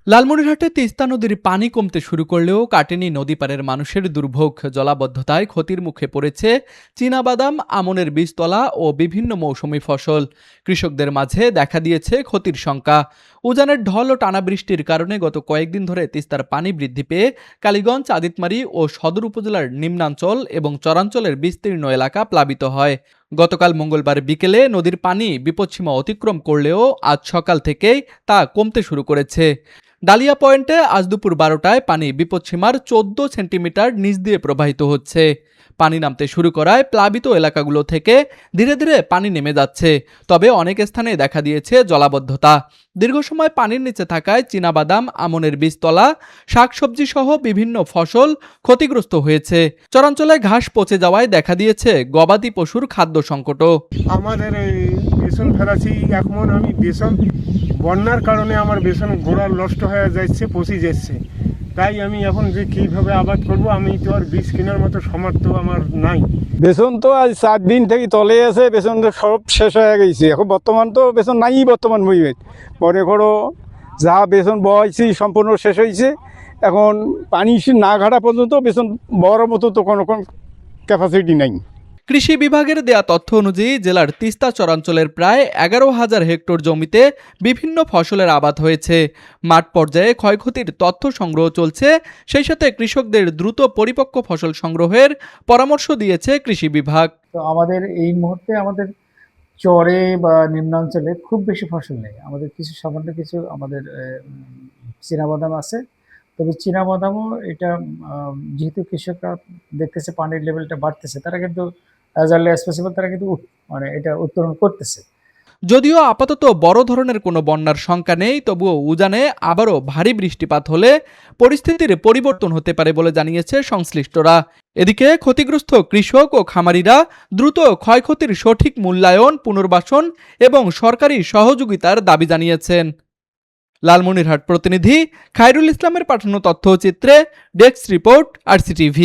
লালমনিরহাটে তিস্তা নদীর পানি কমতে শুরু করলেও কাটেনি নদীপাড়ের মানুষের দুর্ভোগ। জলাবদ্ধতায় ক্ষতির মুখে পড়েছে চীনাবাদাম, আমনের বীজতলা ও বিভিন্ন মৌসুমী ফসল। কৃষকদের মাঝে দেখা দিয়েছে ক্ষতির শঙ্কা। উজানের ঢল ও টানা বৃষ্টির কারণে গত কয়েকদিন ধরে তিস্তার পানি বৃদ্ধি পেয়ে কালীগঞ্জ, আদিতমারী ও সদর উপজেলার নিম্নাঞ্চল এবং চরাঞ্চলের বিস্তীর্ণ এলাকা প্লাবিত হয়। গতকাল মঙ্গলবার বিকেলে নদীর পানি বিপদসীমা অতিক্রম করলেও আজ সকাল থেকেই তা কমতে শুরু করেছে। ডালিয়া পয়েন্টে আজ দুপুর 12টায় পানি বিপদসীমার 14 সেন্টিমিটার নিচ দিয়ে প্রবাহিত হচ্ছে। পানি নামতে শুরু করায় প্লাবিত এলাকাগুলো থেকে ধীরে ধীরে পানি নেমে যাচ্ছে, তবে অনেক স্থানে দেখা দিয়েছে জলাবদ্ধতা। দীর্ঘ সময় পানির নিচে থাকায় চীনাবাদাম, আমনের বীজতলা, শাকসবজি সহ বিভিন্ন ফসল ক্ষতিগ্রস্ত হয়েছে। চরাঞ্চলে ঘাস পচে যাওয়ায় দেখা দিয়েছে গবাদি পশুর খাদ্য সংকটও। আমাদের এই বেসন ফেলাছি এখন আমি বেসন বন্যার কারণে আমার বেসন গোড়া নষ্ট হয়ে যাচ্ছে, পচে যাচ্ছে। তাই আমি এখন যে কীভাবে আবাদ করব, আমি তো আর বীজ কেনার মতো সামর্থ্য আমার নাই। বেসন তো আজ 4 দিন থেকে তলে আছে, বেসন সব শেষ হয়ে গেছে। এখন বর্তমান তো বেসন নাই, বর্তমান মহিমে পরে করো যা বেসন বয়সী সম্পূর্ণ শেষ হয়েছে। এখন পানি না ঘাটা পর্যন্ত বেসন বড় মতো তো কোনো ক্যাপাসিটি নাই। কৃষি বিভাগের দেয়া তথ্য অনুযায়ী জেলার তিস্তা চরাঞ্চলের প্রায় 11,000 হেক্টর জমিতে বিভিন্ন ফসলের আবাদ হয়েছে। মাঠ পর্যায়ে ক্ষয়ক্ষতির তথ্য সংগ্রহ চলছে। সেই সাথে কৃষকদের দ্রুত পরিপক্ক ফসল সংগ্রহের পরামর্শ দিয়েছে কৃষি বিভাগ। তো আমাদের এই মুহূর্তে আমাদের চরে বা নিম্নাঞ্চলে খুব বেশি ফসল নেই। আমাদের সামান্য কিছু আমাদের চীনাবাদাম আছে। তবে চীনাবাদামও এটা যেহেতু কৃষকরা দেখতেছে পানির লেভেলটা বাড়তেছে, তারা কিন্তু অ্যাজ আর্লি অ্যাজ পসিবল তারা কিন্তু এটা উত্তোলন করতেছে। যদিও আপাতত বড় ধরনের কোনো বন্যার শঙ্কা নেই, তবুও উজানে আবারও ভারী বৃষ্টিপাত হলে পরিস্থিতির পরিবর্তন হতে পারে বলে জানিয়েছে সংশ্লিষ্টরা। এদিকে ক্ষতিগ্রস্ত কৃষক ও খামারিরা দ্রুত ক্ষয়ক্ষতির সঠিক মূল্যায়ন, পুনর্বাসন এবং সরকারি সহযোগিতার দাবি জানিয়েছেন। লালমনিরহাট প্রতিনিধি খায়রুল ইসলামের পাঠানো তথ্যচিত্রে ডেস্ক রিপোর্ট, RCTV।